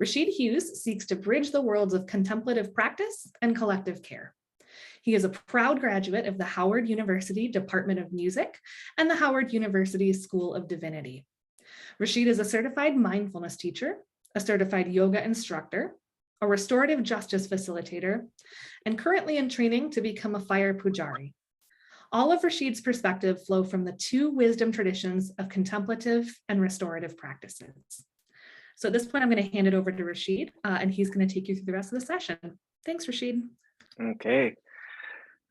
Rashid Hughes seeks to bridge the worlds of contemplative practice and collective care. He is a proud graduate of the Howard University Department of Music and the Howard University School of Divinity. Rashid is a certified mindfulness teacher, a certified yoga instructor, a restorative justice facilitator, and currently in training to become a fire pujari. All of Rashid's perspective flow from the two wisdom traditions of contemplative and restorative practices. So at this point, I'm going to hand it over to Rashid, and he's going to take you through the rest of the session. Thanks, Rashid. Okay.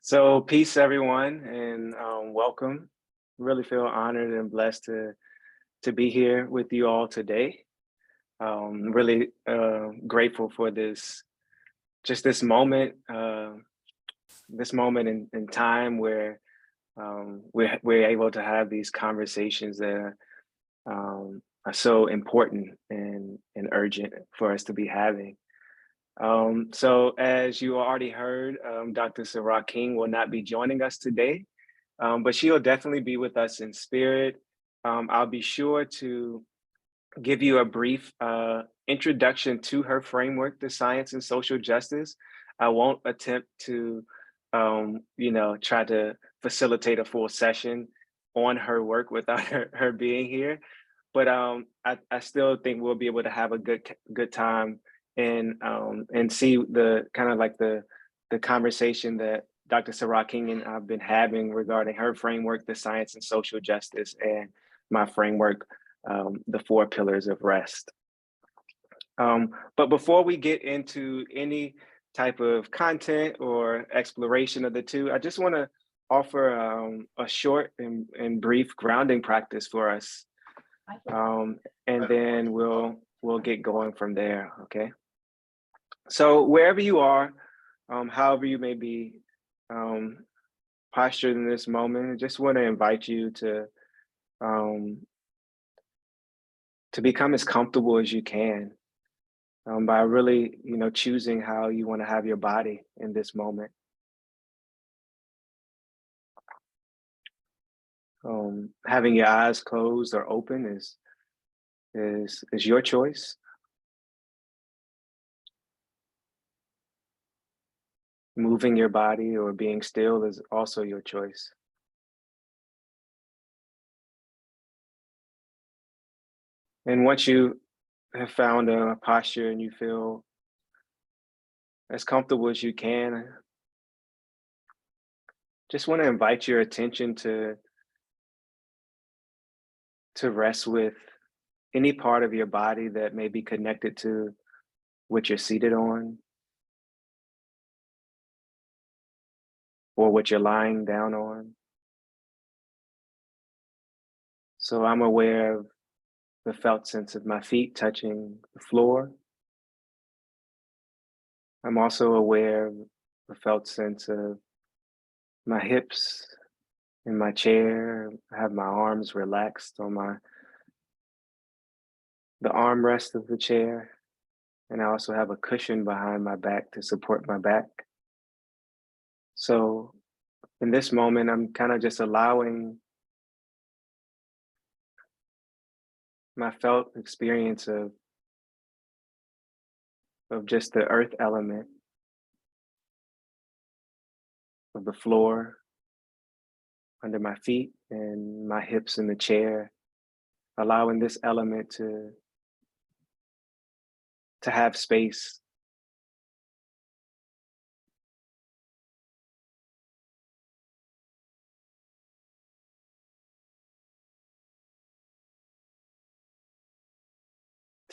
So peace, everyone, and welcome. Really feel honored and blessed to be here with you all today. Really grateful for this moment in time where we're able to have these conversations that are so important and urgent for us to be having. So as you already heard, Dr. Sarah King will not be joining us today, but she'll definitely be with us in spirit. I'll be sure to give you a brief introduction to her framework, the science and social justice. I won't attempt to, try to facilitate a full session on her work without her being here. But I still think we'll be able to have a good time and see the kind of like the conversation that Dr. Sarah King and I've been having regarding her framework, the science and social justice, and my framework, the 4 pillars of rest. But before we get into any type of content or exploration of the two, I just want to offer a short and brief grounding practice for us. And then we'll get going from there, okay? So wherever you are, however you may be postured in this moment, I just want to invite you to become as comfortable as you can by really, choosing how you want to have your body in this moment. Having your eyes closed or open is your choice. Moving your body or being still is also your choice. And once you have found a posture and you feel as comfortable as you can, just want to invite your attention to rest with any part of your body that may be connected to what you're seated on or what you're lying down on. So I'm aware of the felt sense of my feet touching the floor. I'm also aware of the felt sense of my hips in my chair. I have my arms relaxed on the armrest of the chair. And I also have a cushion behind my back to support my back. So in this moment, I'm kind of just allowing my felt experience of just the earth element of the floor under my feet and my hips in the chair, allowing this element to have space.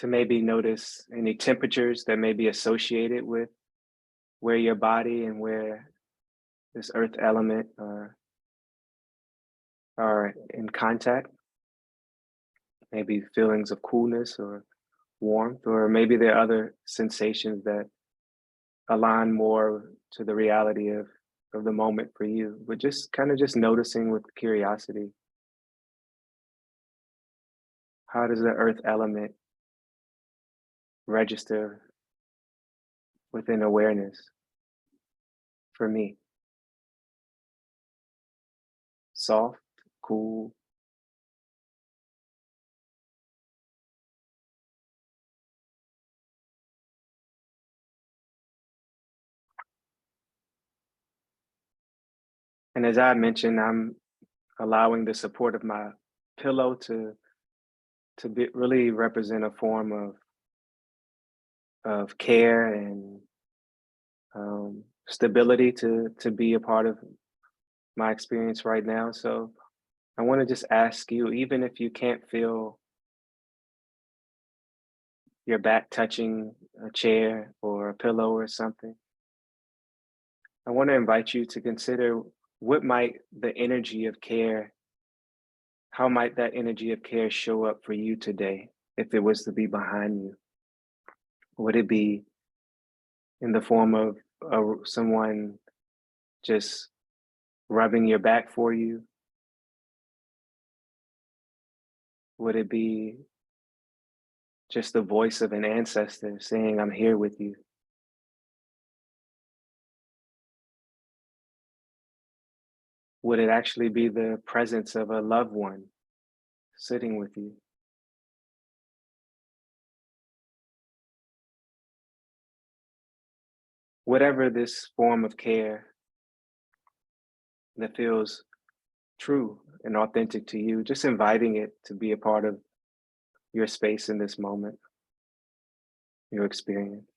To maybe notice any temperatures that may be associated with where your body and where this earth element are in contact. Maybe feelings of coolness or warmth, or maybe there are other sensations that align more to the reality of the moment for you, but just kind of just noticing with curiosity. How does the earth element register within awareness for me? Soft, cool, And as I mentioned, I'm allowing the support of my pillow to really represent a form of care and stability to be a part of my experience right now. So I want to just ask you, even if you can't feel your back touching a chair or a pillow or something, I want to invite you to consider what might the energy of care, how might that energy of care show up for you today if it was to be behind you? Would it be in the form of someone just rubbing your back for you? Would it be just the voice of an ancestor saying, I'm here with you? Would it actually be the presence of a loved one sitting with you? Whatever this form of care that feels true and authentic to you, just inviting it to be a part of your space in this moment, your experience.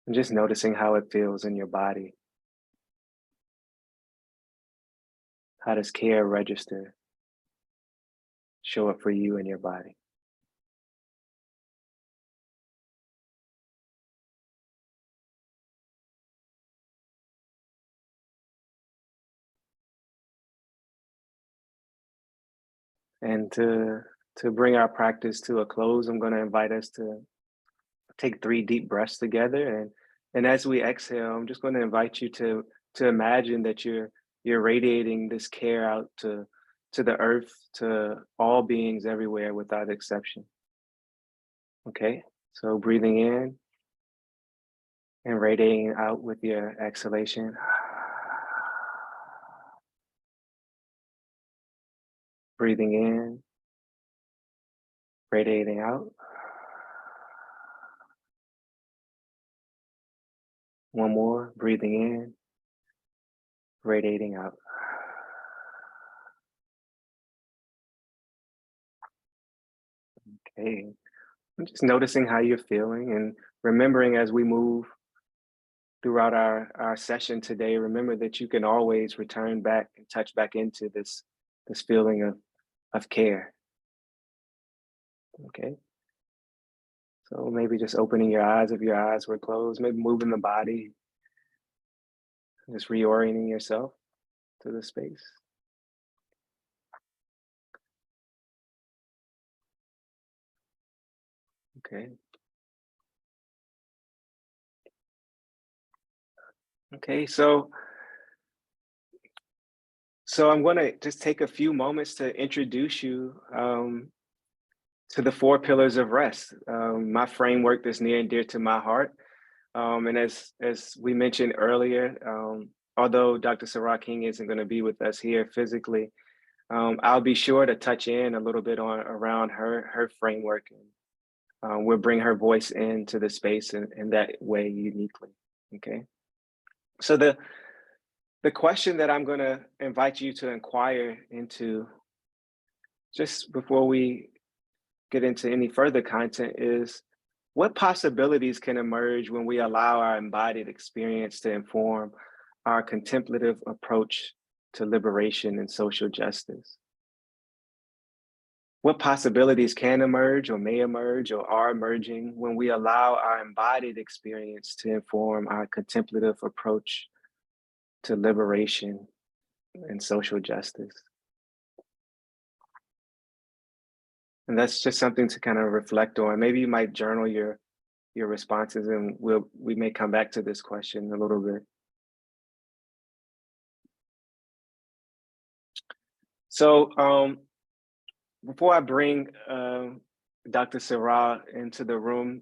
And just noticing how it feels in your body. How does care register, show up for you in your body? And to bring our practice to a close, I'm going to invite us to take 3 deep breaths together. And as we exhale, I'm just going to invite you to imagine that you're radiating this care out to the earth, to all beings everywhere without exception. Okay? So breathing in and radiating out with your exhalation. Breathing in, radiating out. One more, breathing in, radiating out. Okay. I'm just noticing how you're feeling and remembering as we move throughout our session today, remember that you can always return back and touch back into this feeling of care. Okay. So maybe just opening your eyes if your eyes were closed, maybe moving the body, just reorienting yourself to the space. Okay. Okay. So I'm going to just take a few moments to introduce you to the 4 pillars of rest, my framework that's near and dear to my heart. And as we mentioned earlier, although Dr. Sarah King isn't going to be with us here physically, I'll be sure to touch in a little bit on around her framework, and we'll bring her voice into the space in that way uniquely. Okay. So the question that I'm going to invite you to inquire into just before we get into any further content is, what possibilities can emerge when we allow our embodied experience to inform our contemplative approach to liberation and social justice? What possibilities can emerge or may emerge or are emerging when we allow our embodied experience to inform our contemplative approach to liberation and social justice? And that's just something to kind of reflect on. Maybe you might journal your responses, and we may come back to this question a little bit. So before I bring Dr. Sarah into the room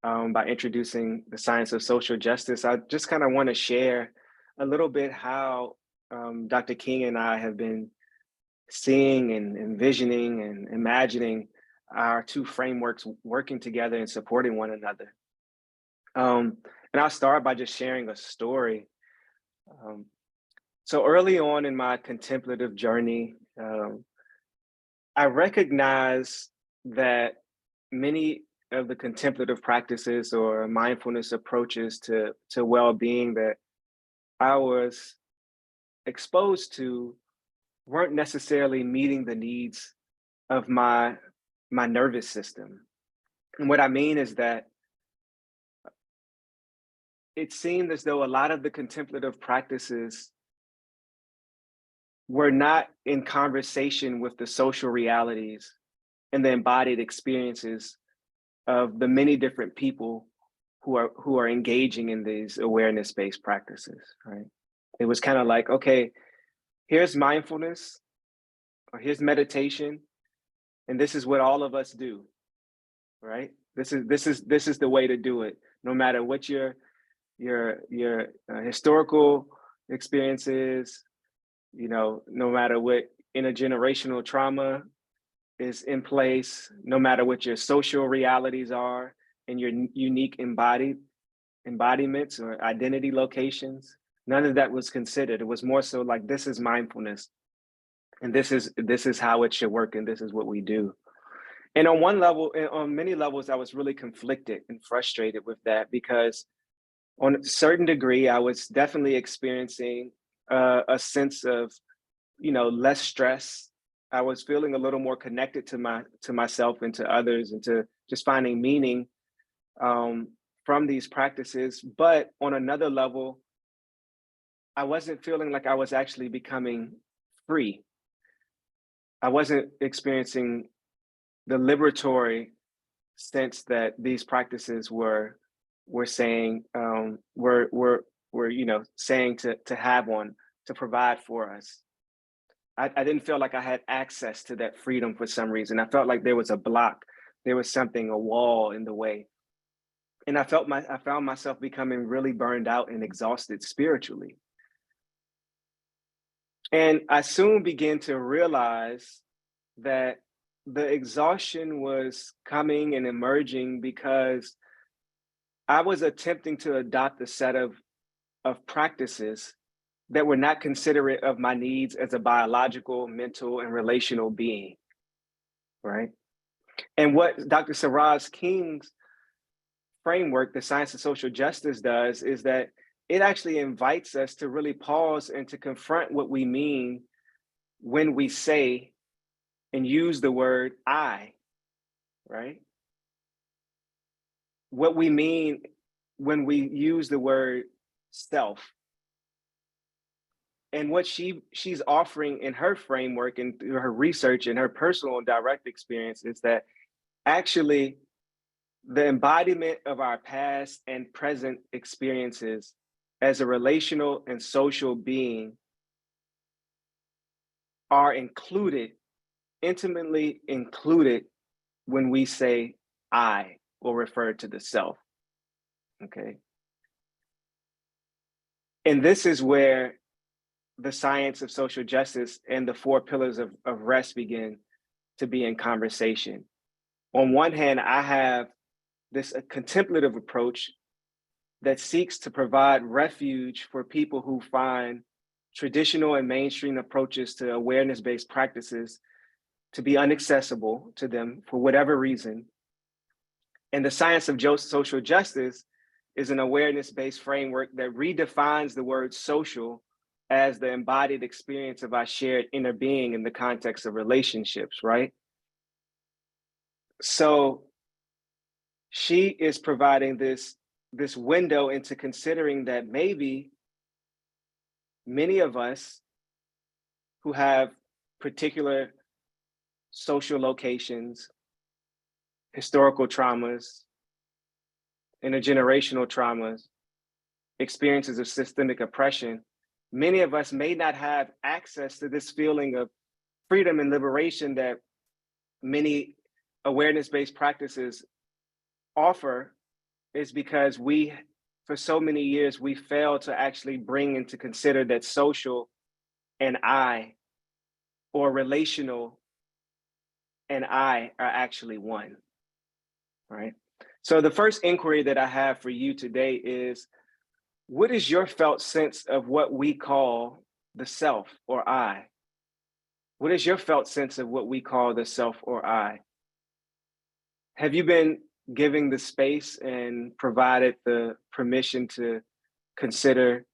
by introducing the science of social justice, I just kind of want to share a little bit how Dr. King and I have been seeing and envisioning and imagining our 2 frameworks working together and supporting one another. And I'll start by just sharing a story. Um, so early on in my contemplative journey, I recognized that many of the contemplative practices or mindfulness approaches to well-being that I was exposed to weren't necessarily meeting the needs of my nervous system. And what I mean is that it seemed as though a lot of the contemplative practices were not in conversation with the social realities and the embodied experiences of the many different people who are engaging in these awareness-based practices, right? It was kind of like, okay, here's mindfulness or here's meditation, and this is what all of us do, right? This is the way to do it, no matter what your historical experiences, no matter what intergenerational trauma is in place, no matter what your social realities are and your unique embodiments or identity locations. None of that was considered. It was more so like, this is mindfulness, and this is how it should work, and this is what we do. And on one level, and on many levels, I was really conflicted and frustrated with that, because on a certain degree, I was definitely experiencing a sense of, less stress. I was feeling a little more connected to myself and to others, and to just finding meaning from these practices. But on another level, I wasn't feeling like I was actually becoming free. I wasn't experiencing the liberatory sense that these practices were saying, were saying to have one, to provide for us. I didn't feel like I had access to that freedom for some reason. I felt like there was a block, there was something, a wall in the way. And I found myself becoming really burned out and exhausted spiritually. And I soon began to realize that the exhaustion was coming and emerging because I was attempting to adopt a set of practices that were not considerate of my needs as a biological, mental, and relational being, right? And what Dr. Saraz King's framework, the science of social justice, does is that it actually invites us to really pause and to confront what we mean when we say and use the word I, right? What we mean when we use the word self. And what she's offering in her framework and through her research and her personal and direct experience is that actually the embodiment of our past and present experiences as a relational and social being are included, intimately included, when we say I or refer to the self, okay? And this is where the science of social justice and the four pillars of rest begin to be in conversation. On one hand, I have this contemplative approach that seeks to provide refuge for people who find traditional and mainstream approaches to awareness-based practices to be inaccessible to them for whatever reason. And the science of social justice is an awareness-based framework that redefines the word social as the embodied experience of our shared inner being in the context of relationships, right? So she is providing this window into considering that maybe many of us who have particular social locations, historical traumas, intergenerational traumas, experiences of systemic oppression, many of us may not have access to this feeling of freedom and liberation that many awareness-based practices offer, is because for so many years, we failed to actually bring into consider that social and I, or relational and I, are actually one, right? So the first inquiry that I have for you today is, what is your felt sense of what we call the self or I? What is your felt sense of what we call the self or I? Have you been giving the space and provided the permission to consider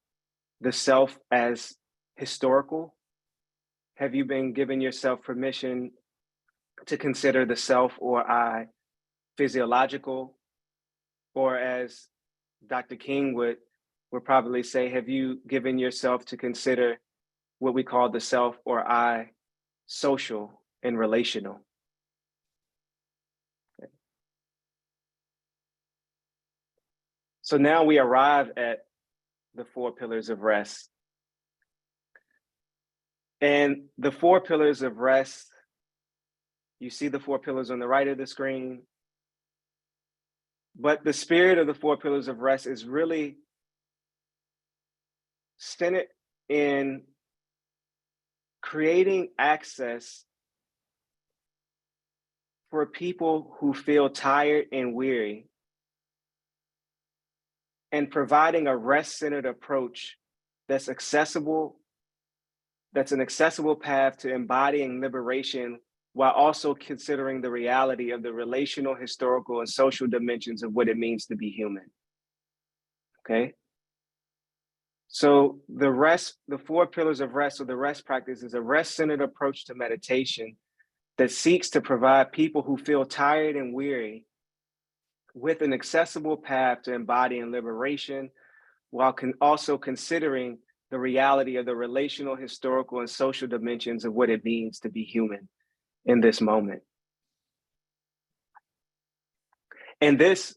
the self as historical? Have you been giving yourself permission to consider the self or I physiological? Or as Dr. King would probably say, have you given yourself to consider what we call the self or I social and relational? Okay. So now we arrive at the 4 pillars of rest. And the 4 pillars of rest, you see the 4 pillars on the right of the screen. But the spirit of the 4 pillars of rest is really centered in creating access for people who feel tired and weary, and providing a rest-centered approach that's accessible, that's an accessible path to embodying liberation while also considering the reality of the relational, historical, and social dimensions of what it means to be human. Okay? So the 4 pillars of rest, or the rest practice, is a rest-centered approach to meditation that seeks to provide people who feel tired and weary with an accessible path to embodying liberation, while also considering the reality of the relational, historical, and social dimensions of what it means to be human in this moment. And this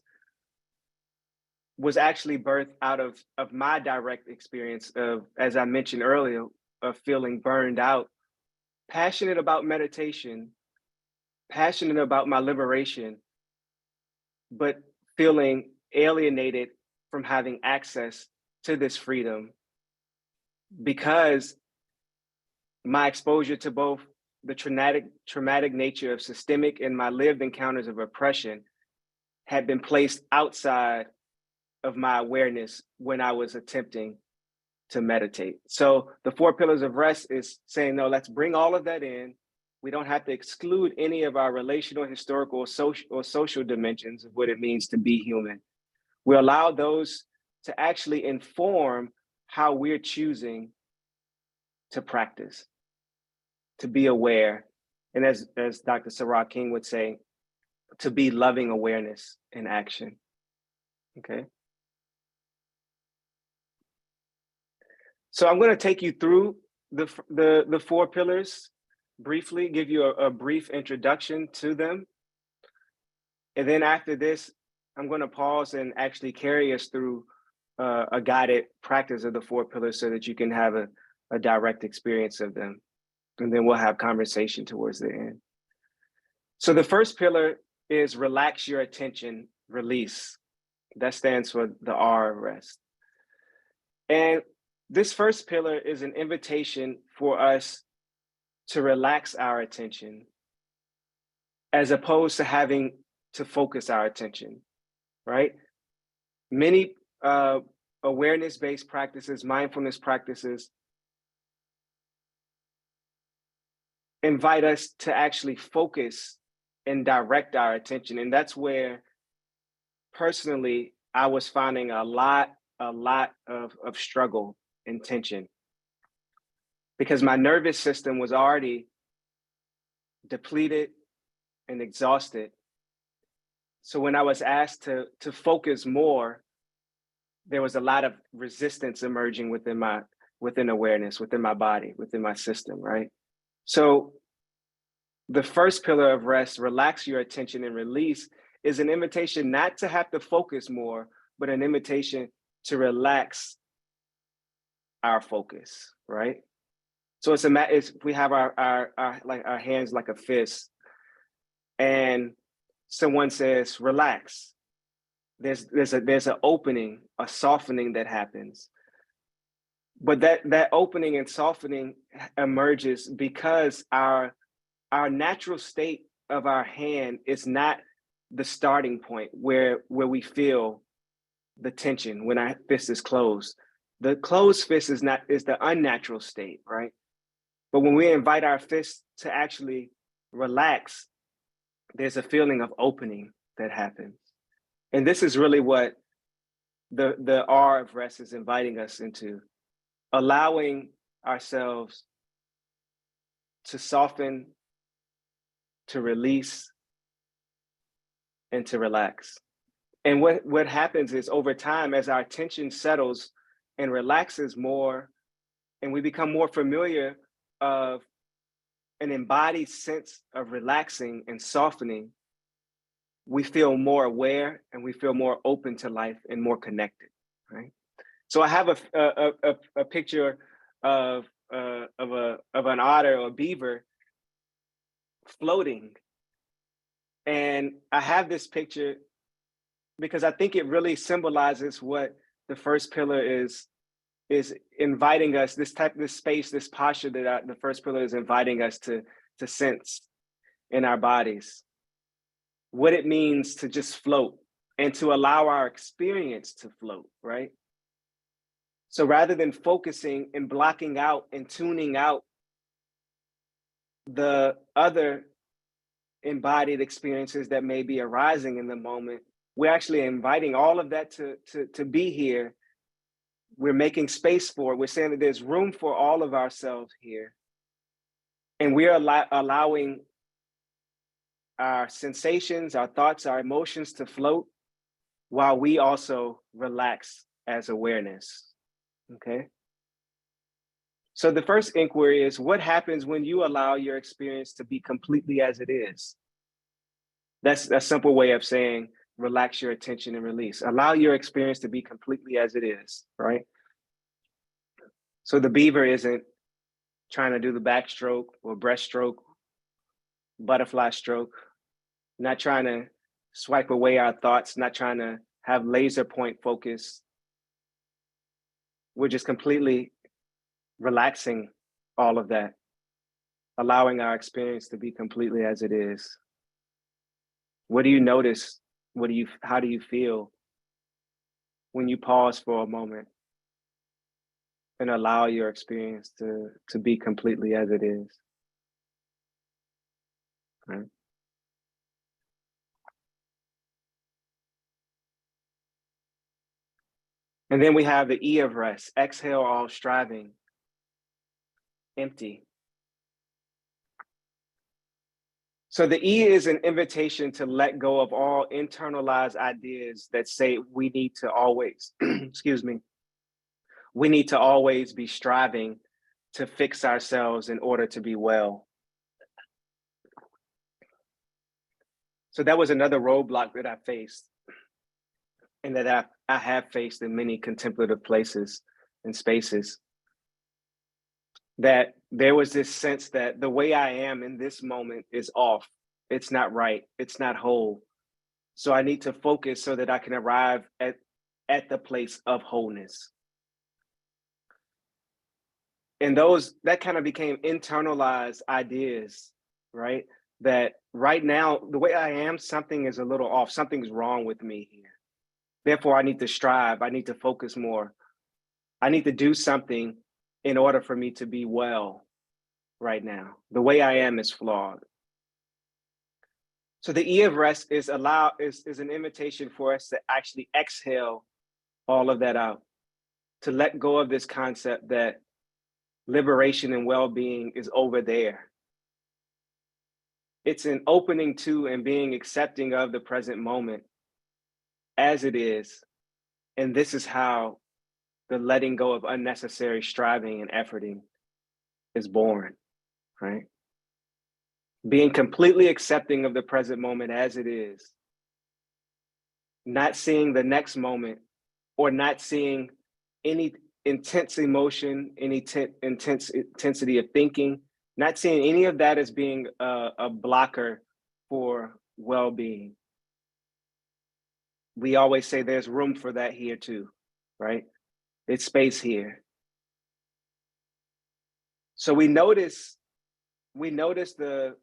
was actually birthed out of my direct experience of, as I mentioned earlier, of feeling burned out, passionate about meditation, passionate about my liberation, but feeling alienated from having access to this freedom because my exposure to both the traumatic nature of systemic and my lived encounters of oppression had been placed outside of my awareness when I was attempting to meditate. So the 4 pillars of rest is saying, no, let's bring all of that in. We don't have to exclude any of our relational, historical, or social dimensions of what it means to be human. We allow those to actually inform how we're choosing to practice, to be aware, and as Dr. Sarah King would say, to be loving awareness in action. Okay. So I'm going to take you through the 4 pillars briefly, give you a brief introduction to them. And then after this, I'm going to pause and actually carry us through a guided practice of the 4 pillars so that you can have a direct experience of them. And then we'll have conversation towards the end. So the first pillar is relax your attention, release. That stands for the R of rest. And this first pillar is an invitation for us to relax our attention as opposed to having to focus our attention, right? Many awareness-based practices, mindfulness practices, invite us to actually focus and direct our attention. And that's where, personally, I was finding a lot of struggle and tension, because my nervous system was already depleted and exhausted. So when I was asked to focus more, there was a lot of resistance emerging within awareness, within my body, within my system, right? So the first pillar of rest, relax your attention and release, is an invitation not to have to focus more, but an invitation to relax our focus, right? So we have our hands like a fist, and someone says, relax. There's an opening, a softening that happens. But that opening and softening emerges because our natural state of our hand is not the starting point where we feel the tension when our fist is closed. The closed fist is the unnatural state, right? But when we invite our fist to actually relax, there's a feeling of opening that happens. And this is really what the R of rest is inviting us into, allowing ourselves to soften, to release, and to relax. And what happens is, over time, as our attention settles and relaxes more, and we become more familiar of an embodied sense of relaxing and softening, we feel more aware and we feel more open to life and more connected, right? So I have a picture of an otter or beaver floating, and I have this picture because I think it really symbolizes what the first pillar is inviting us, this space, this posture that the first pillar is inviting us to sense in our bodies, what it means to just float and to allow our experience to float, right? So rather than focusing and blocking out and tuning out the other embodied experiences that may be arising in the moment, we're actually inviting all of that to be here. We're making space for it. We're saying that there's room for all of ourselves here. And we're allowing our sensations, our thoughts, our emotions to float while we also relax as awareness, okay? So the first inquiry is, what happens when you allow your experience to be completely as it is? That's a simple way of saying, relax your attention and release. Allow your experience to be completely as it is, right? So the beaver isn't trying to do the backstroke or breaststroke, butterfly stroke, not trying to swipe away our thoughts, not trying to have laser point focus. We're just completely relaxing all of that, allowing our experience to be completely as it is. What do you notice? How do you feel when you pause for a moment and allow your experience to be completely as it is? Right? And then we have the E of rest, exhale all striving, empty. So the E is an invitation to let go of all internalized ideas that say we need to always, excuse me, we need to always be striving to fix ourselves in order to be well. So that was another roadblock that I faced, and that I have faced in many contemplative places and spaces. That there was this sense that the way I am in this moment is off. It's not right. It's not whole. So I need to focus so that I can arrive at the place of wholeness. And that kind of became internalized ideas, right? That right now, the way I am, something is a little off. Something's wrong with me here. Therefore, I need to strive. I need to focus more. I need to do something in order for me to be well right now. The way I am is flawed. So the E of rest is an invitation for us to actually exhale all of that out, to let go of this concept that liberation and well-being is over there. It's an opening to and being accepting of the present moment as it is. And this is how the letting go of unnecessary striving and efforting is born, right? Being completely accepting of the present moment as it is, not seeing the next moment, or not seeing any intense emotion, any intensity of thinking, not seeing any of that as being a blocker for well-being. We always say there's room for that here too, right? It's space here. So we notice the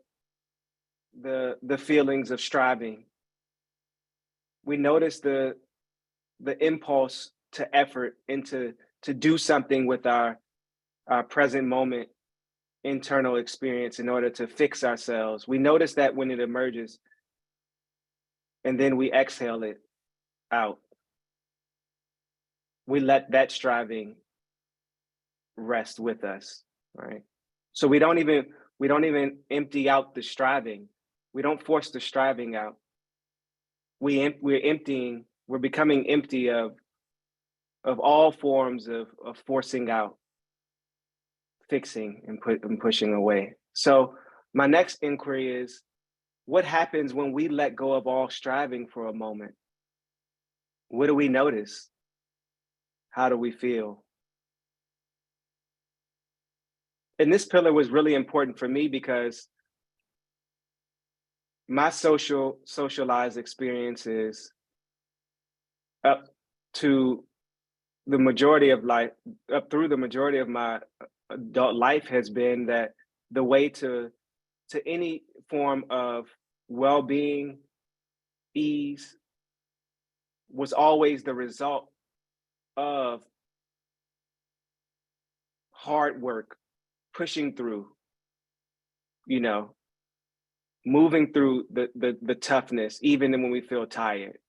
feelings of striving we notice the impulse to effort into to do something with our present moment internal experience in order to fix ourselves. We notice that when it emerges, and then we exhale it out. We let that striving rest with us, right? So we don't even empty out the striving. We don't force the striving out. We're becoming empty of all forms of forcing out, fixing, and pushing away. So my next inquiry is, what happens when we let go of all striving for a moment? What do we notice? How do we feel? And this pillar was really important for me because my socialized experiences up to the majority of life, up through the majority of my adult life, has been that the way to any form of well-being, ease, was always the result of hard work, pushing through, moving through the toughness, even when we feel tired.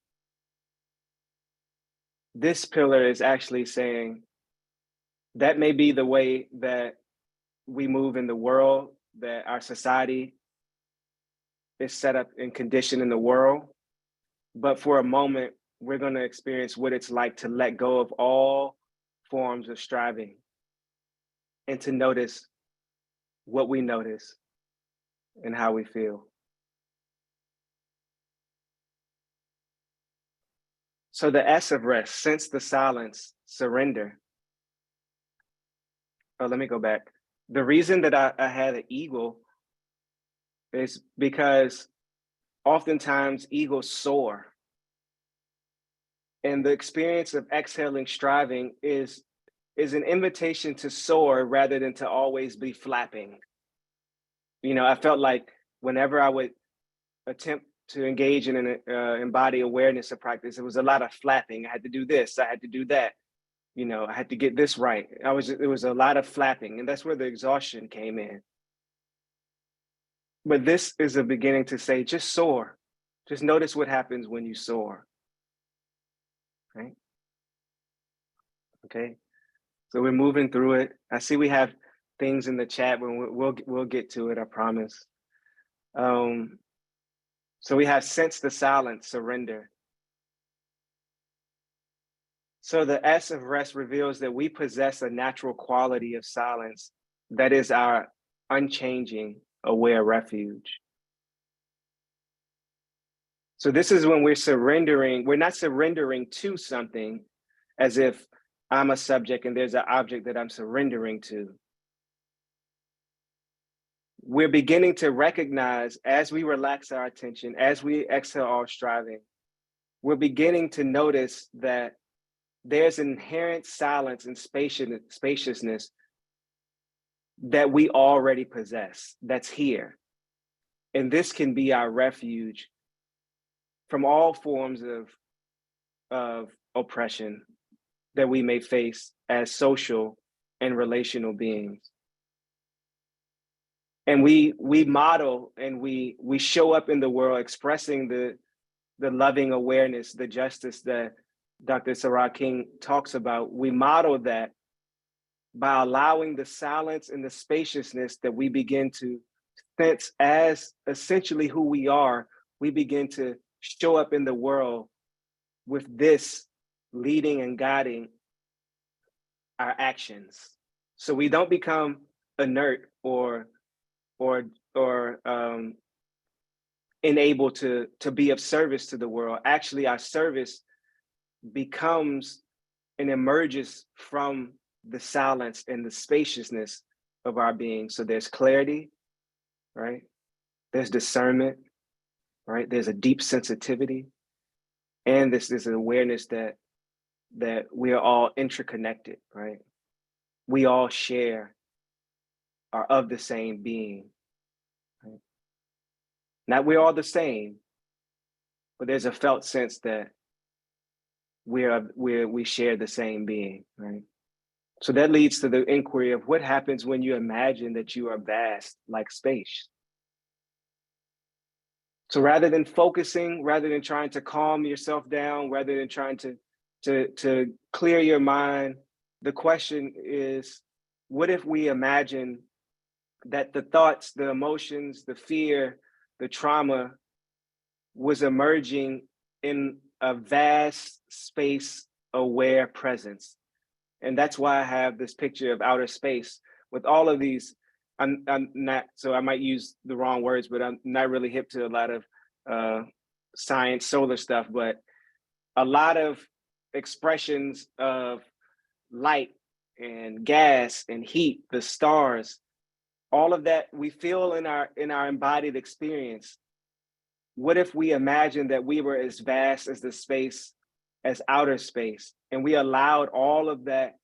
This pillar is actually saying that may be the way that we move in the world, that our society is set up and conditioned in the world. But for a moment, we're going to experience what it's like to let go of all forms of striving and to notice what we notice and how we feel. So the S of rest, sense the silence, surrender. Oh, let me go back. The reason that I had an eagle is because oftentimes eagles soar. And the experience of exhaling striving is an invitation to soar rather than to always be flapping. I felt like whenever I would attempt to engage in an embody awareness of practice, it was a lot of flapping. I had to do this, I had to do that. I had to get this right. It was a lot of flapping, and that's where the exhaustion came in. But this is a beginning to say, just soar. Just notice what happens when you soar. Right? Okay. So we're moving through it. I see we have things in the chat, but we'll get to it, I promise. So we have sense the silence, surrender. So the S of rest reveals that we possess a natural quality of silence that is our unchanging, aware refuge. So this is when we're surrendering. We're not surrendering to something as if I'm a subject and there's an object that I'm surrendering to. We're beginning to recognize, as we relax our attention, as we exhale all striving, we're beginning to notice that there's inherent silence and spaciousness that we already possess, that's here. And this can be our refuge from all forms of oppression that we may face as social and relational beings. And we model and we show up in the world expressing the loving awareness, the justice that Dr. Sarah King talks about. We model that by allowing the silence and the spaciousness that we begin to sense as essentially who we are. We begin to show up in the world with this leading and guiding our actions. So we don't become inert or unable to be of service to the world. Actually, our service becomes and emerges from the silence and the spaciousness of our being. So there's clarity, right? There's discernment, right? There's a deep sensitivity, and there's an awareness that we are all interconnected, right? We all are of the same being. Right? Not we're all the same, but there's a felt sense that we share the same being, right? So that leads to the inquiry of what happens when you imagine that you are vast like space. So rather than focusing, rather than trying to calm yourself down, rather than trying to clear your mind, the question is, what if we imagine that the thoughts, the emotions, the fear, the trauma was emerging in a vast space aware presence? And that's why I have this picture of outer space with all of these. I'm not, so I might use the wrong words, but I'm not really hip to a lot of science, solar stuff, but a lot of expressions of light and gas and heat, the stars, all of that we feel in our embodied experience. What if we imagine that we were as vast as the space, as outer space, and we allowed all of that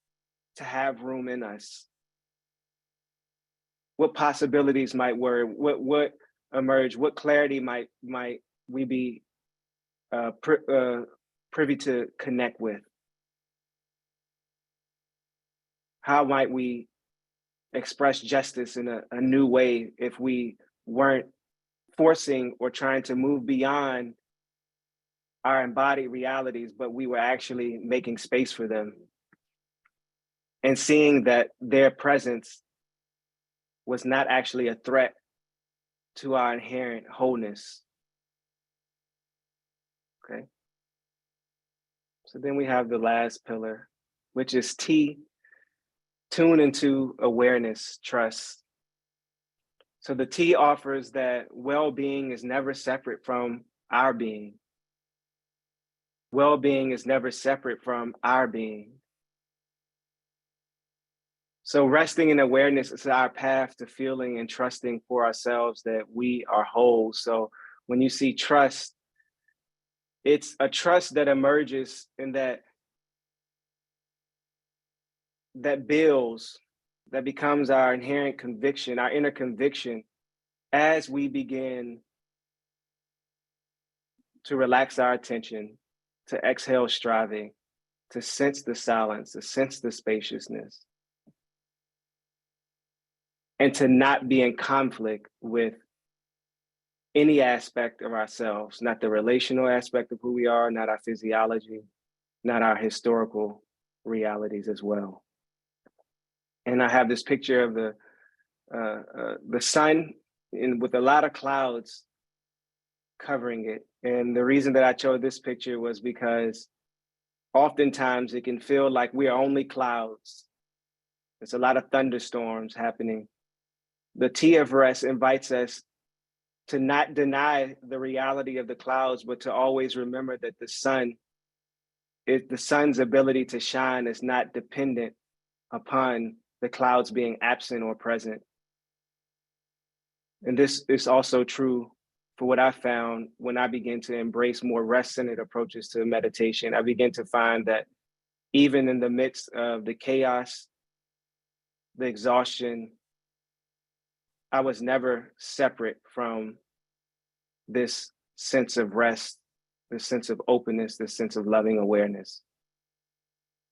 to have room in us? What possibilities might work? What emerge? What clarity might we be privy to connect with? How might we express justice in a new way if we weren't forcing or trying to move beyond our embodied realities, but we were actually making space for them and seeing that their presence was not actually a threat to our inherent wholeness? Okay. So then we have the last pillar, which is T, tune into awareness, trust. So the T offers that well-being is never separate from our being. Well-being is never separate from our being. So resting in awareness is our path to feeling and trusting for ourselves that we are whole. So when you see trust, it's a trust that emerges in that builds, that becomes our inherent conviction, our inner conviction, as we begin to relax our attention, to exhale striving, to sense the silence, to sense the spaciousness, and to not be in conflict with any aspect of ourselves, not the relational aspect of who we are, not our physiology, not our historical realities as well. And I have this picture of the sun with a lot of clouds covering it. And the reason that I chose this picture was because oftentimes it can feel like we are only clouds. There's a lot of thunderstorms happening. The T of rest invites us to not deny the reality of the clouds, but to always remember that the sun's ability to shine is not dependent upon the clouds being absent or present. And this is also true for what I found when I began to embrace more rest-centered approaches to meditation. I began to find that even in the midst of the chaos, the exhaustion, I was never separate from this sense of rest, this sense of openness, this sense of loving awareness.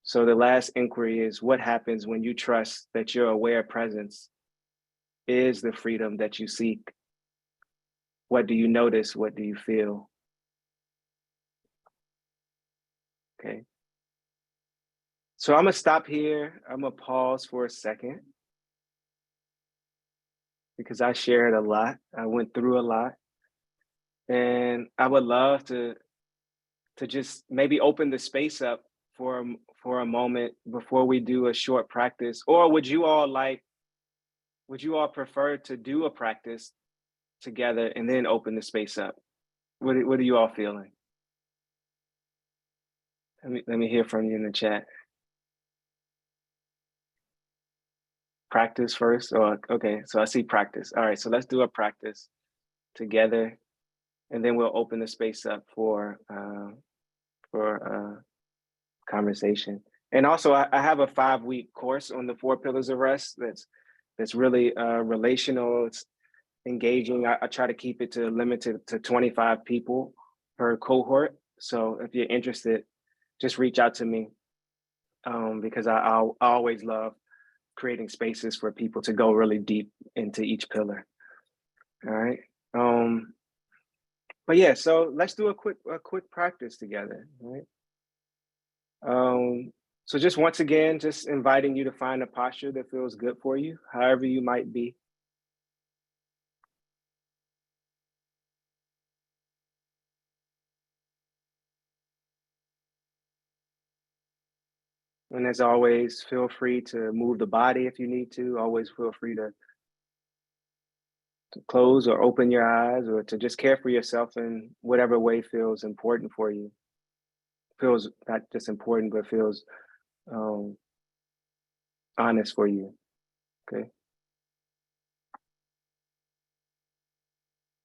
So the last inquiry is, what happens when you trust that your aware presence is the freedom that you seek? What do you notice? What do you feel? Okay. So I'm gonna stop here. I'm gonna pause for a second because I shared a lot. I went through a lot. And I would love to just maybe open the space up for a moment before we do a short practice. Or would you all prefer to do a practice together and then open the space up? What are you all feeling? Let me hear from you in the chat. Practice first? Or okay, so I see practice. All right, so let's do a practice together, and then we'll open the space up for conversation. And also, I have a 5-week course on the 4 pillars of rest that's really relational. It's engaging. I try to keep it limited to 25 people. per cohort. So if you're interested, just reach out to me, because I always love creating spaces for people to go really deep into each pillar. All right. Um, but yeah, so let's do a quick practice together. All right. So just once again, just inviting you to find a posture that feels good for you, however you might be. And as always, feel free to move the body if you need to. Always feel free to close or open your eyes, or to just care for yourself in whatever way feels important for you. Feels not just important, but feels um, honest for you. Okay.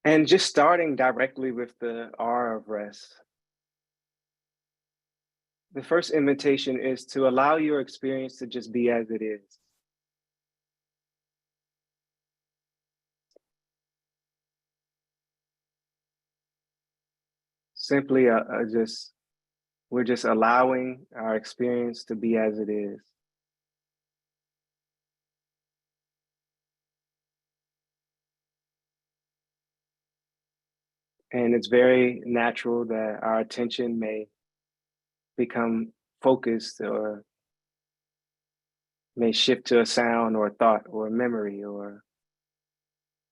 And just starting directly with the R of rest. The first invitation is to allow your experience to just be as it is. Simply, we're just allowing our experience to be as it is. And it's very natural that our attention may become focused, or may shift to a sound or a thought or a memory or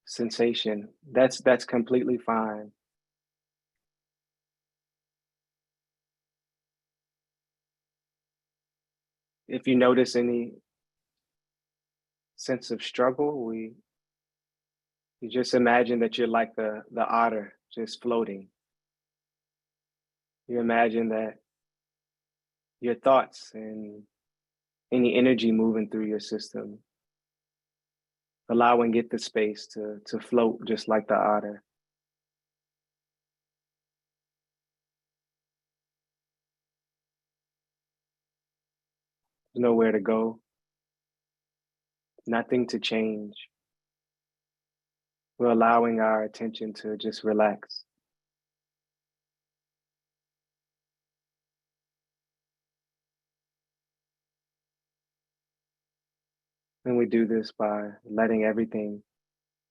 sensation. That's completely fine. If you notice any sense of struggle, you just imagine that you're like the otter just floating. You imagine that your thoughts and any energy moving through your system, allowing it the space to float just like the otter. There's nowhere to go, nothing to change. We're allowing our attention to just relax. And we do this by letting everything,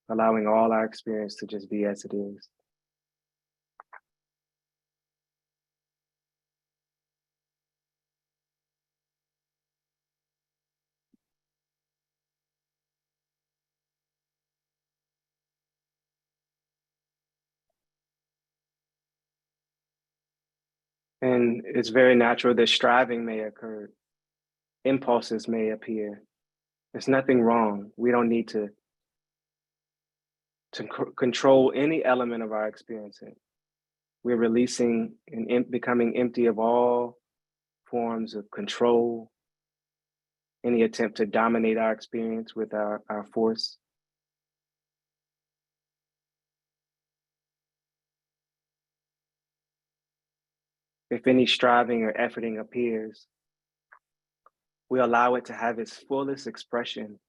allowing all our experience to just be as it is. And it's very natural that striving may occur, impulses may appear. There's nothing wrong. We don't need to control any element of our experiencing. We're releasing and becoming empty of all forms of control, any attempt to dominate our experience with our force. If any striving or efforting appears, we allow it to have its fullest expression.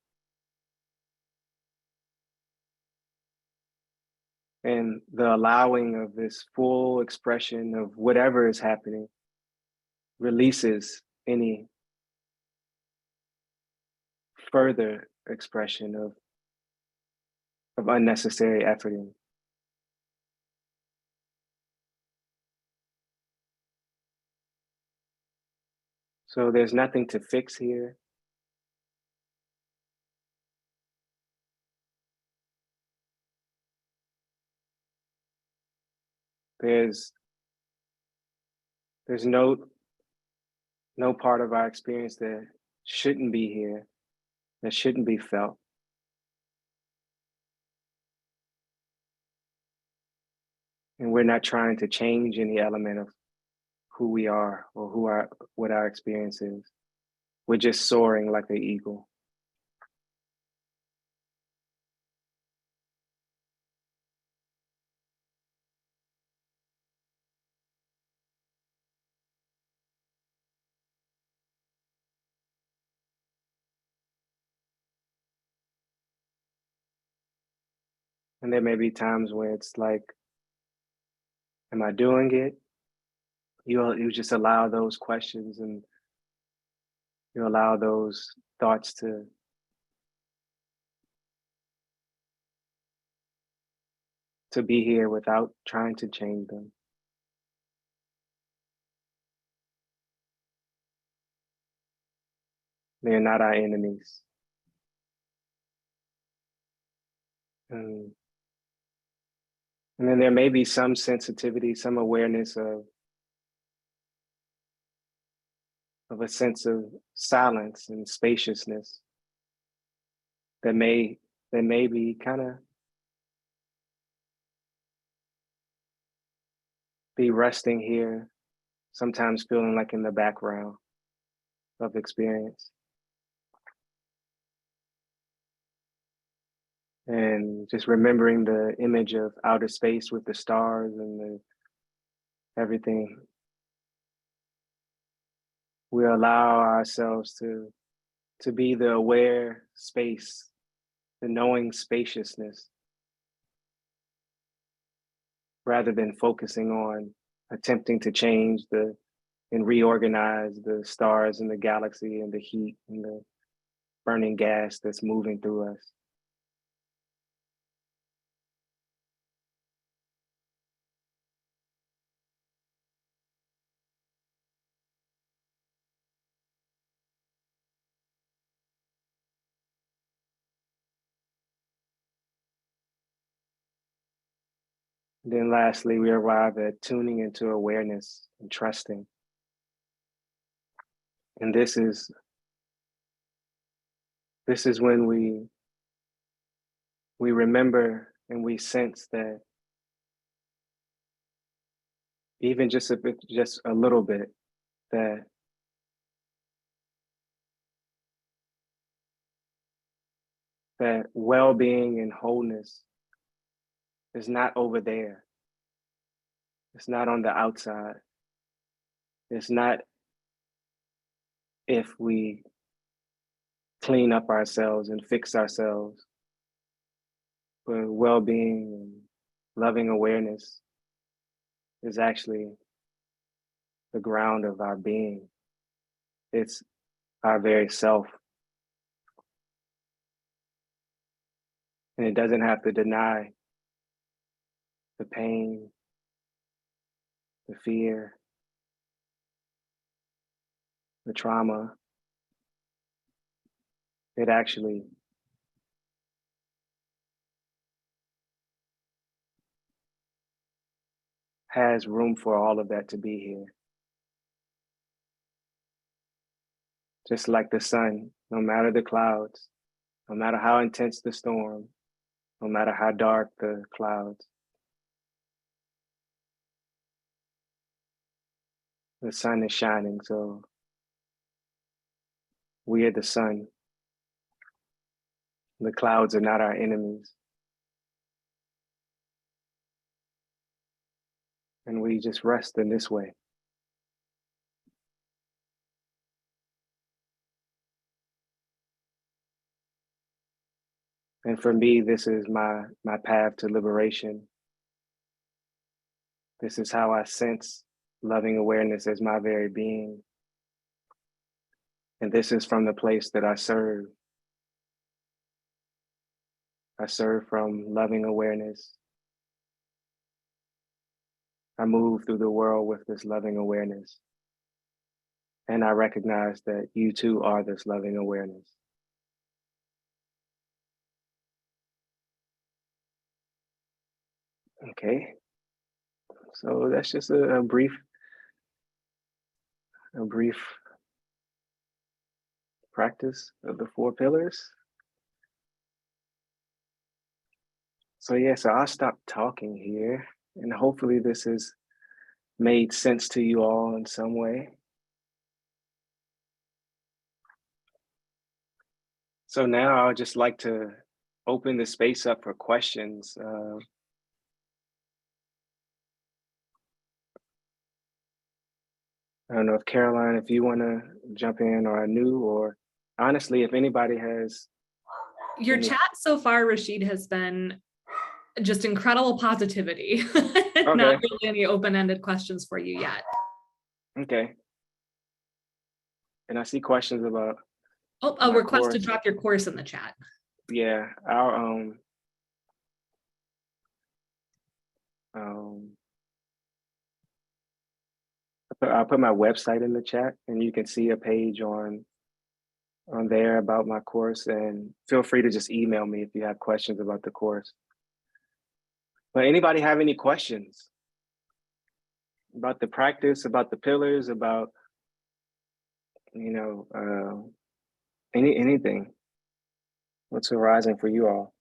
And the allowing of this full expression of whatever is happening releases any further expression of unnecessary efforting. So there's nothing to fix here. There's there's no part of our experience that shouldn't be here, that shouldn't be felt. And we're not trying to change any element of who we are or what our experience is. We're just soaring like an eagle. And there may be times where it's like Am I doing it? You just allow those questions, and you allow those thoughts to be here without trying to change them. They're not our enemies. And, and then there may be some sensitivity, some awareness of a sense of silence and spaciousness that may be kind of be resting here, sometimes feeling like in the background of experience. And just remembering the image of outer space with the stars and everything, we allow ourselves to be the aware space, the knowing spaciousness, rather than focusing on attempting to change and reorganize the stars and the galaxy and the heat and the burning gas that's moving through us. Then lastly, we arrive at tuning into awareness and trusting. And this is when we remember and we sense that even just if it's just a little bit, that well-being and wholeness is not over there. It's not on the outside. It's not if we clean up ourselves and fix ourselves, but well-being and loving awareness is actually the ground of our being. It's our very self. And it doesn't have to deny the pain, the fear, the trauma. It actually has room for all of that to be here. Just like the sun, no matter the clouds, no matter how intense the storm, no matter how dark the clouds, the sun is shining. So we are the sun. The clouds are not our enemies. And we just rest in this way. And for me, this is my path to liberation. This is how I sense loving awareness as my very being. And this is from the place that I serve. I serve from loving awareness. I move through the world with this loving awareness. And I recognize that you too are this loving awareness. Okay, so that's just a brief practice of the 4 pillars. So yeah, so I'll stop talking here, and hopefully this has made sense to you all in some way. So now I'd just like to open the space up for questions. I don't know if Caroline, if you want to jump in, or Anu, or honestly, if anybody has. Your chat so far, Rashid, has been Just incredible positivity. Not Okay. really any open-ended questions for you yet. Okay. And I see questions about Oh, a my request to course. drop your course in the chat. Yeah, um I'll put my website in the chat, and you can see a page on there about my course, and feel free to just email me if you have questions about the course. But anybody have any questions about the practice, about the pillars, about, you know, anything? What's arising for you all?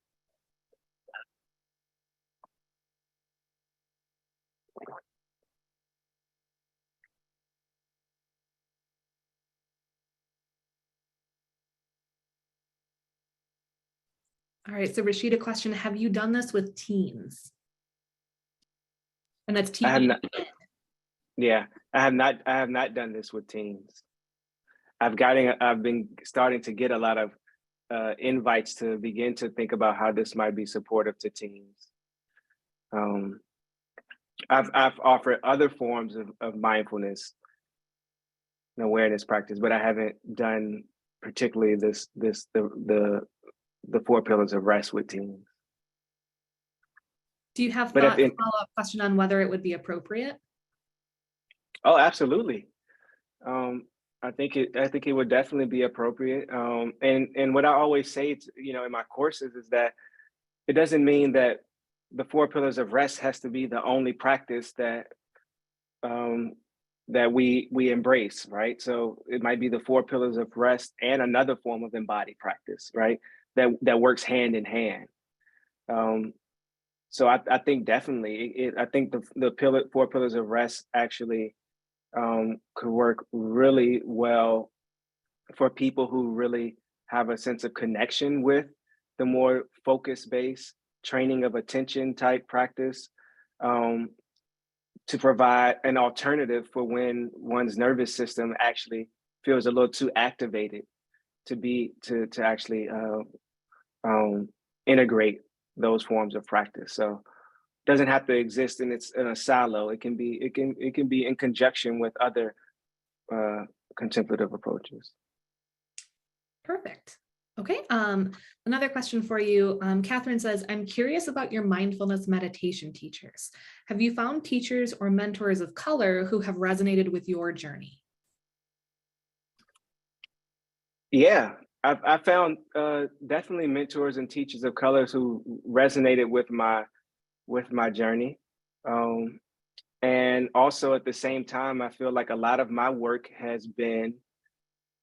All right, so Rashid, a question. Have you done this with teens? And that's I have teen. not. Yeah, I have not done this with teens. I've been starting to get a lot of invites to begin to think about how this might be supportive to teens. I've offered other forms of mindfulness and awareness practice, but I haven't done particularly the four pillars of rest with teens. Do you have But at thought, the end, follow-up question on whether it would be appropriate? oh, absolutely. Um, I think it would definitely be appropriate. And what I always say, in my courses is that it doesn't mean that the four pillars of rest has to be the only practice um, that we embrace, right? So it might be the four pillars of rest and another form of embodied practice, right? That works hand in hand. Um, so I think definitely, I think the four pillars of rest actually could work really well for people who really have a sense of connection with the more focus-based training of attention type practice, um, to provide an alternative for when one's nervous system actually feels a little too activated to actually integrate those forms of practice. So it doesn't have to exist in a silo. It can be in conjunction with other uh, contemplative approaches. Perfect. Okay, another question for you. Catherine says, I'm curious about your mindfulness meditation teachers. Have you found teachers or mentors of color who have resonated with your journey? Yeah, I found definitely mentors and teachers of colors who resonated with my journey. Um, and also at the same time, I feel like a lot of my work has been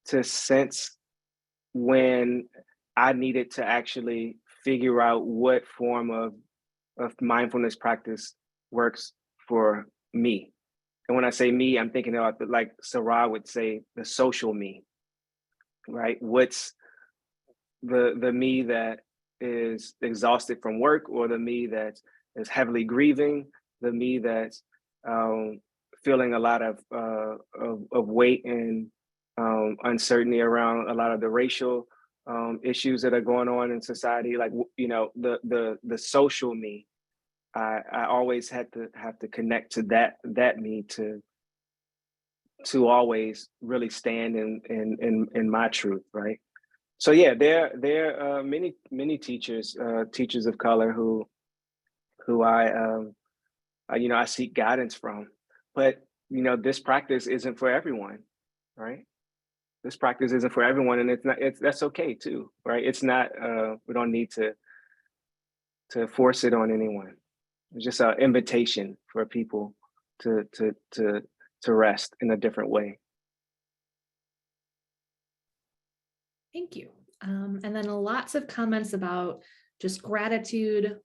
to sense when I needed to actually figure out what form of mindfulness practice works for me. And when I say me, I'm thinking about like Sarah would say, the social me, right? What's the me that is exhausted from work, or the me that is heavily grieving, the me that's feeling a lot of weight and uncertainty around a lot of the racial issues that are going on in society. Like, the social me. I always had to have to connect to that me to always really stand in my truth, right? So yeah, there are many teachers of color who I seek guidance from, but this practice isn't for everyone, right? This practice isn't for everyone, and that's okay too, right? It's not we don't need to force it on anyone. It's just an invitation for people to rest in a different way. Thank you. And then lots of comments about just gratitude,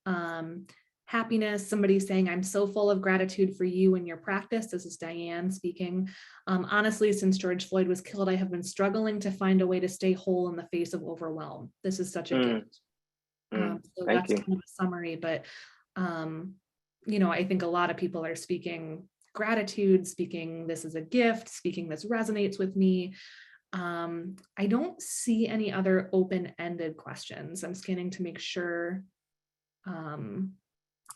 happiness. Somebody saying, I'm so full of gratitude for you and your practice. This is Diane speaking. Honestly, since George Floyd was killed, I have been struggling to find a way to stay whole in the face of overwhelm. This is such a gift. So Thank that's you. kind of a summary, but I think a lot of people are speaking gratitude, speaking this is a gift, speaking this resonates with me. I don't see any other open-ended questions. I'm scanning to make sure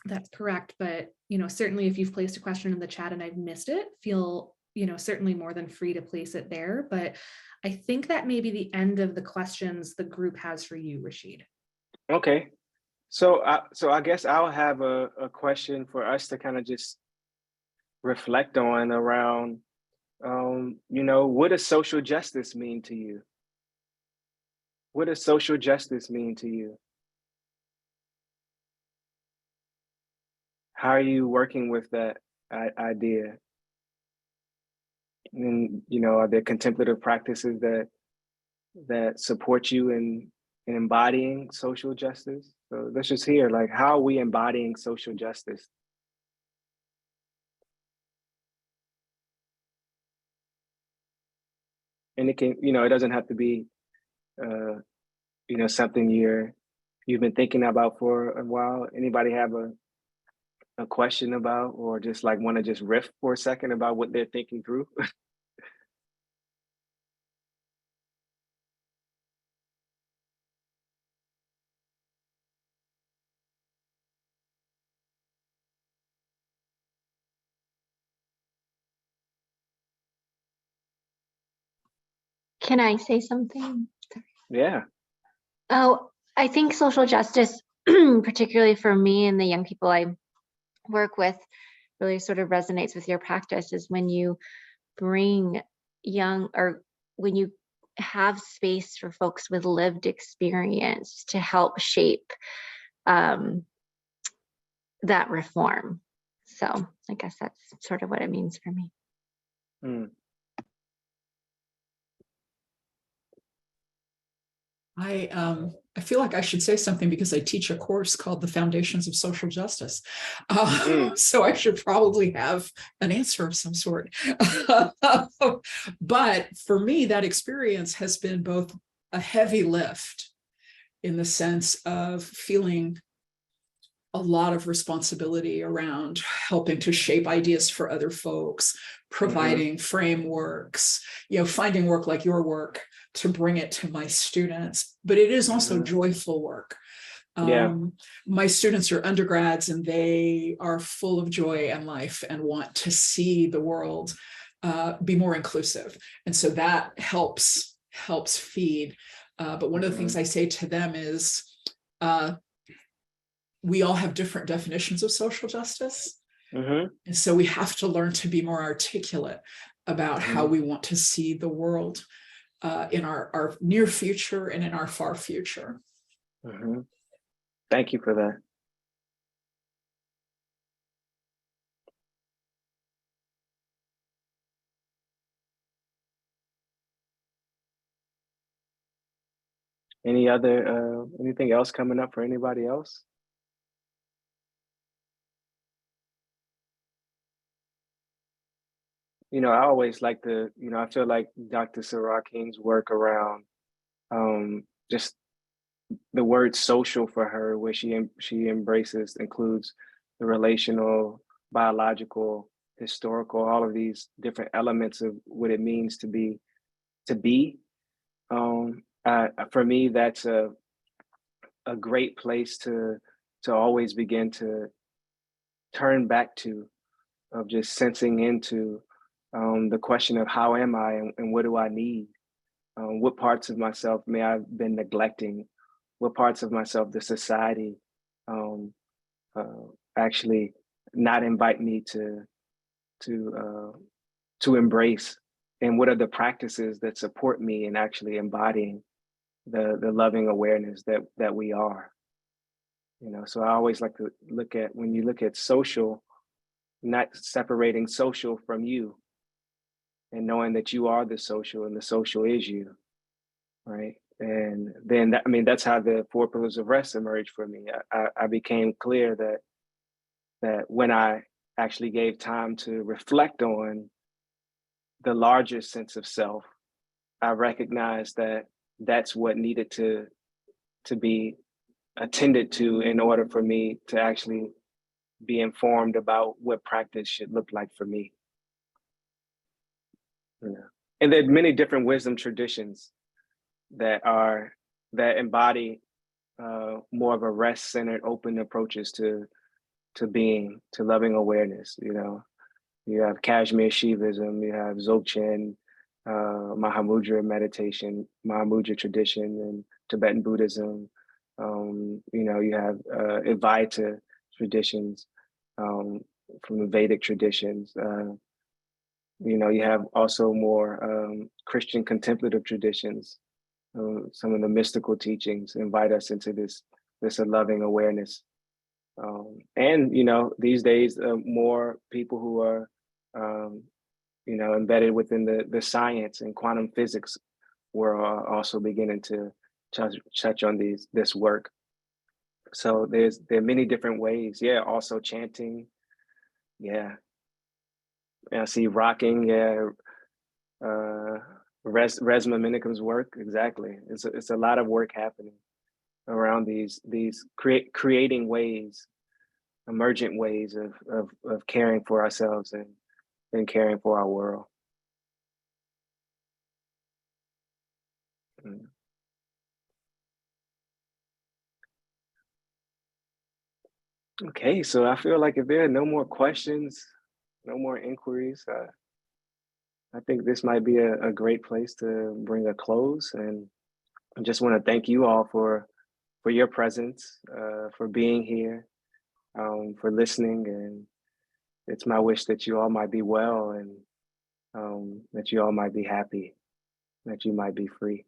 That's correct. But, certainly if you've placed a question in the chat and I've missed it, feel, certainly more than free to place it there. But I think that may be the end of the questions the group has for you, Rashid. Okay. So I guess I'll have a question for us to kind of just reflect on around, what does social justice mean to you? What does social justice mean to you? How are you working with that idea? And, are there contemplative practices that support you in embodying social justice? So let's just hear, like, how are we embodying social justice? And it can, it doesn't have to be, something you've been thinking about for a while. Anybody have a question about, or just like want to just riff for a second about what they're thinking through? Can I say something? Yeah. Oh, I think social justice, particularly for me and the young people I work with, really sort of resonates with your practice, is when you bring or when you have space for folks with lived experience to help shape that reform. So I guess that's sort of what it means for me. Mm. I feel like I should say something because I teach a course called The Foundations of Social Justice. So I should probably have an answer of some sort. But for me, that experience has been both a heavy lift in the sense of feeling a lot of responsibility around helping to shape ideas for other folks, providing frameworks, finding work like your work to bring it to my students. But it is also joyful work. My students are undergrads and they are full of joy and life and want to see the world be more inclusive. And so that helps feed. But one of the things I say to them is, we all have different definitions of social justice. And so we have to learn to be more articulate about how we want to see the world in our near future and in our far future. Thank you for that. Anything else coming up for anybody else? I always like to, I feel like Dr. Sarah King's work around just the word social for her, where she includes the relational, biological, historical, all of these different elements of what it means to be. For me, that's a great place to always begin to turn back to, of just sensing into the question of how am I and what do I need? What parts of myself may I have been neglecting? What parts of myself does society actually not invite me to embrace? And what are the practices that support me in actually embodying the loving awareness that we are? So I always like to look at, when you look at social, not separating social from you, and knowing that you are the social and the social is you, right? And then that's how the 4 pillars of rest emerged for me. I became clear that when I actually gave time to reflect on the larger sense of self, I recognized that that's what needed to be attended to in order for me to actually be informed about what practice should look like for me. And there are many different wisdom traditions that embody more of a rest-centered, open approaches to being, to loving awareness. You know, you have Kashmir Shivism, you have Dzogchen, Mahamudra meditation, Mahamudra tradition, and Tibetan Buddhism. You know, you have Advaita traditions from the Vedic traditions. You know, you have also more Christian contemplative traditions. Some of the mystical teachings invite us into this loving awareness. And, you know, these days, more people who are, you know, embedded within the science and quantum physics world are also beginning to touch on this work. So there are many different ways. Yeah, also chanting. Yeah. I see rocking. Yeah. Resma Minikum's work. Exactly. It's a lot of work happening around these creating ways, emergent ways of caring for ourselves and caring for our world. Okay, so I feel like if there are no more questions, no more inquiries, I think this might be a great place to bring a close. And I just want to thank you all for your presence, for being here, for listening. And it's my wish that you all might be well and that you all might be happy, that you might be free.